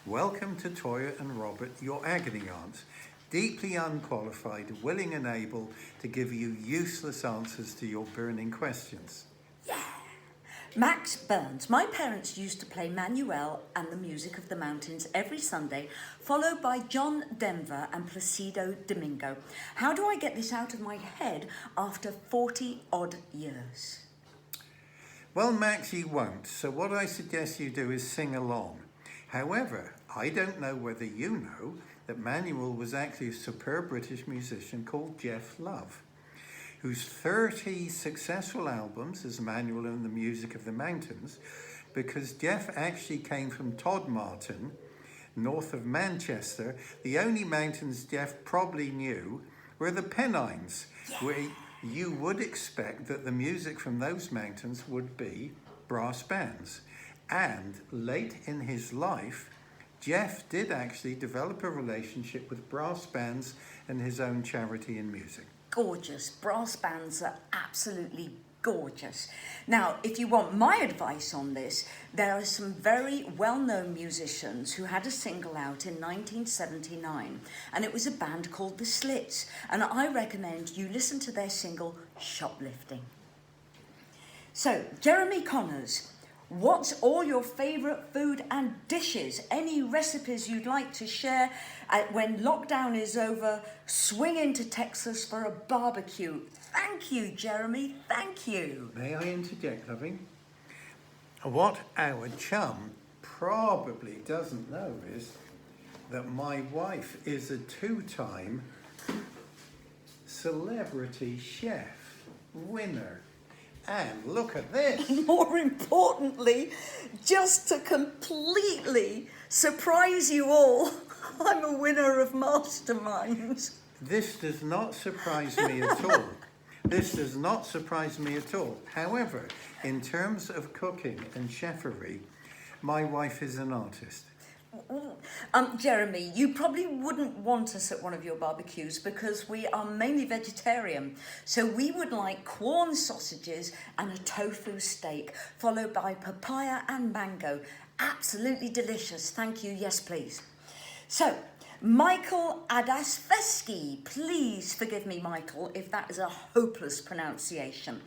Welcome to Toyah and Robert, your agony aunts, deeply unqualified, willing and able to give you useless answers to your burning questions. Max Burns. My parents used to play Manuel and the Music of the Mountains every Sunday, followed by John Denver and Placido Domingo. How do I get this out of my head after 40 odd years? Well, Max, you won't, so what I suggest you do is sing along. However, I don't know whether you know that Manuel was actually a superb British musician called Geoff Love, whose 30 successful albums as Manuel and the Music of the Mountains, because Geoff actually came from Todmarton, north of Manchester. The only mountains Geoff probably knew were the Pennines, where you would expect that the music from those mountains would be brass bands. And late in his life, Geoff did actually develop a relationship with brass bands and his own charity in music. Gorgeous. Brass bands are absolutely gorgeous. Now, if you want my advice on this, there are some very well-known musicians who had a single out in 1979, and it was a band called The Slits, and I recommend you listen to their single, Shoplifting. So, Jeremy Connors, what's all your favourite food and dishes? Any recipes you'd like to share when lockdown is over? Swing into Texas for a barbecue. Thank you, Jeremy. Thank you. May I interject, loving? What our chum probably doesn't know is that my wife is a two-time celebrity chef winner. And look at this. More importantly, just to completely surprise you all, I'm a winner of Masterminds. This does not surprise me at all. This does not surprise me at all. However, in terms of cooking and chefery, my wife is an artist. Jeremy, you probably wouldn't want us at one of your barbecues because we are mainly vegetarian. So we would like corn sausages and a tofu steak, followed by papaya and mango. Absolutely delicious. Thank you. Yes, please. So, Michael Adasveski. Please forgive me, Michael, if that is a hopeless pronunciation.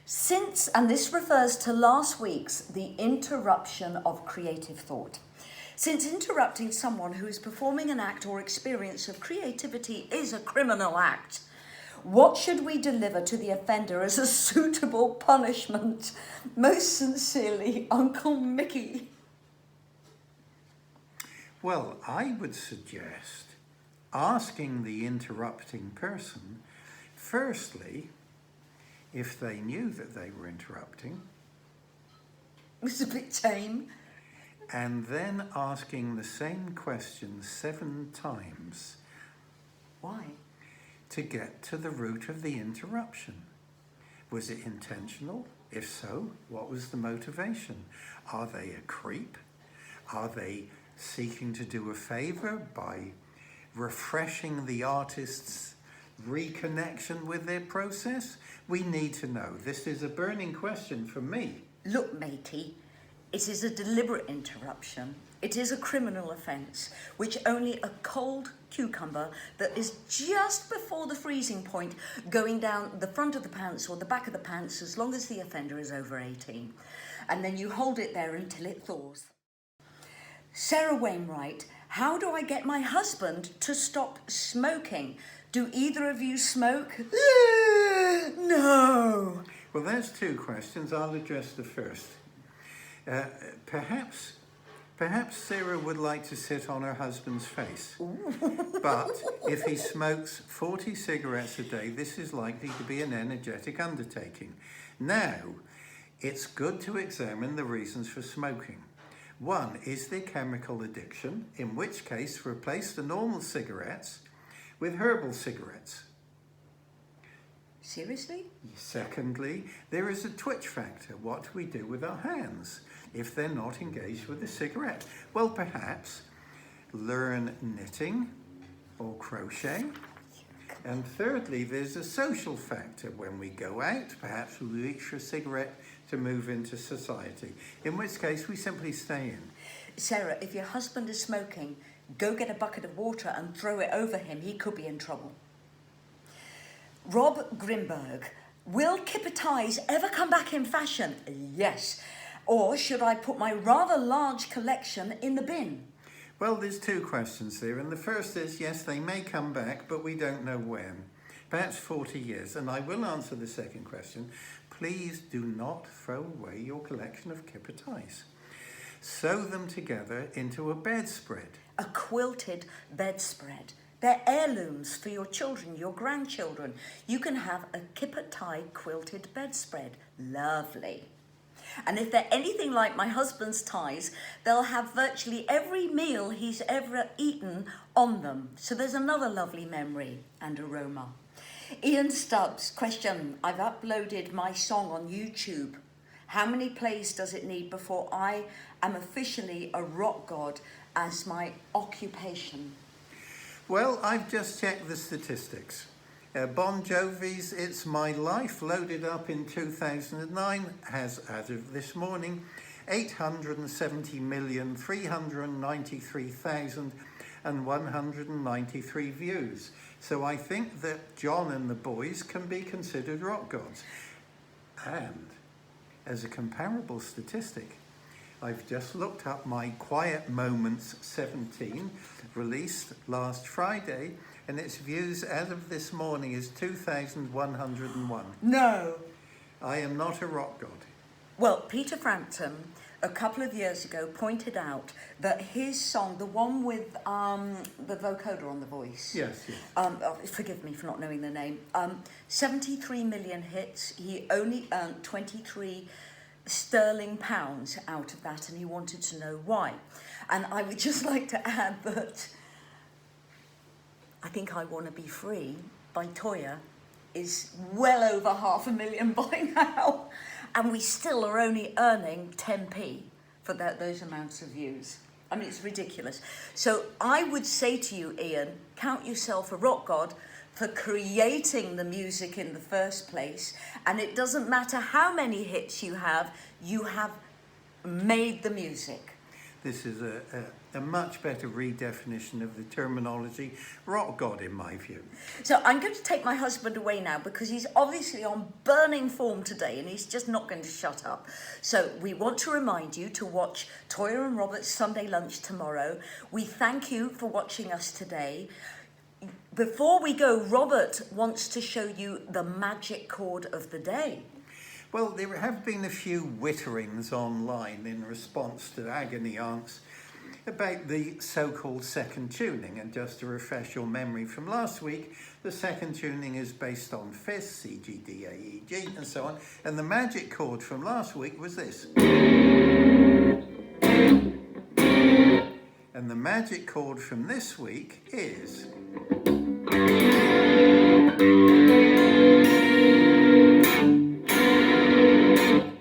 Since, and this refers to last week's, the interruption of creative thought. Since interrupting someone who is performing an act or experience of creativity is a criminal act, what should we deliver to the offender as a suitable punishment? Most sincerely, Uncle Mickey. Well, I would suggest asking the interrupting person, firstly, if they knew that they were interrupting. It's a bit tame. And then asking the same question 7 times. Why? To get to the root of the interruption. Was it intentional? If so, what was the motivation? Are they a creep? Are they seeking to do a favor by refreshing the artist's reconnection with their process? We need to know. This is a burning question for me. Look, matey. It is a deliberate interruption. It is a criminal offence, which only a cold cucumber that is just before the freezing point going down the front of the pants or the back of the pants, as long as the offender is over 18. And then you hold it there until it thaws. Sarah Wainwright, how do I get my husband to stop smoking? Do either of you smoke? No. Well, there's 2 questions. I'll address the first. Perhaps Sarah would like to sit on her husband's face. But if he smokes 40 cigarettes a day, this is likely to be an energetic undertaking. Now, it's good to examine the reasons for smoking. 1, is there chemical addiction? In which case, replace the normal cigarettes with herbal cigarettes. Seriously? Secondly, there is a twitch factor. What do we do with our hands if they're not engaged with the cigarette? Well, perhaps learn knitting or crochet. And thirdly, there's a social factor. When we go out, perhaps we reach for a cigarette to move into society, in which case we simply stay in. Sarah, if your husband is smoking, go get a bucket of water and throw it over him. He could be in trouble. Rob Grimberg, will kipper ties ever come back in fashion? Yes. Or should I put my rather large collection in the bin? Well, there's two questions there, and the first is, yes, they may come back, but we don't know when. Perhaps 40 years, and I will answer the second question. Please do not throw away your collection of kipper ties. Sew them together into a bedspread. A quilted bedspread. They're heirlooms for your children, your grandchildren. You can have a kipper tie quilted bedspread. Lovely. And if they're anything like my husband's ties, they'll have virtually every meal he's ever eaten on them. So there's another lovely memory and aroma. Ian Stubbs, question. I've uploaded my song on YouTube. How many plays does it need before I am officially a rock god as my occupation? Well, I've just checked the statistics. Bon Jovi's It's My Life, loaded up in 2009, has, as of this morning, 870,393,193 views. So I think that John and the boys can be considered rock gods. And as a comparable statistic, I've just looked up my Quiet Moments 17, released last Friday, and its views as of this morning is 2,101. No. I am not a rock god. Well, Peter Frampton, a couple of years ago, pointed out that his song, the one with the vocoder on the voice. Yes. Forgive me for not knowing the name. 73 million hits. He only earned 23 sterling pounds out of that, and he wanted to know why. And I would just like to add that I Think I Want to Be Free by Toyah is well over 500,000 by now, and we still are only earning 10p for those amounts of views. I mean, it's ridiculous. So I would say to you, Ian, count yourself a rock god for creating the music in the first place, and it doesn't matter how many hits you have made the music. This is a much better redefinition of the terminology rock god, in my view. So I'm going to take my husband away now because he's obviously on burning form today and he's just not going to shut up. So we want to remind you to watch Toyah and Robert's Sunday Lunch tomorrow. We thank you for watching us today. Before we go, Robert wants to show you the magic chord of the day. Well, there have been a few witterings online in response to Agony aunts about the so-called second tuning. And just to refresh your memory from last week, the second tuning is based on fifths, C, G, D, A, E, G, and so on. And the magic chord from last week was this. And the magic chord from this week is...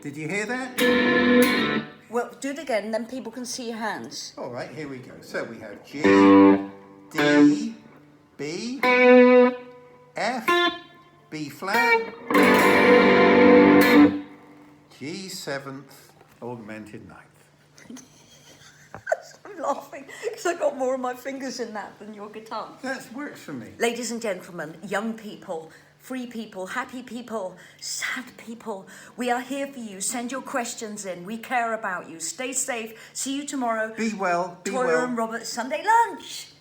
Did you hear that? Well, do it again, then people can see your hands. All right, here we go. So we have G, D, B, F, B flat, G seventh, augmented ninth. I'm laughing because I got more of my fingers in that than your guitar. That works for me. Ladies and gentlemen, young people, free people, happy people, sad people, we are here for you. Send your questions in. We care about you. Stay safe. See you tomorrow. Be well. Be Toyah well. and Robert Sunday Lunch.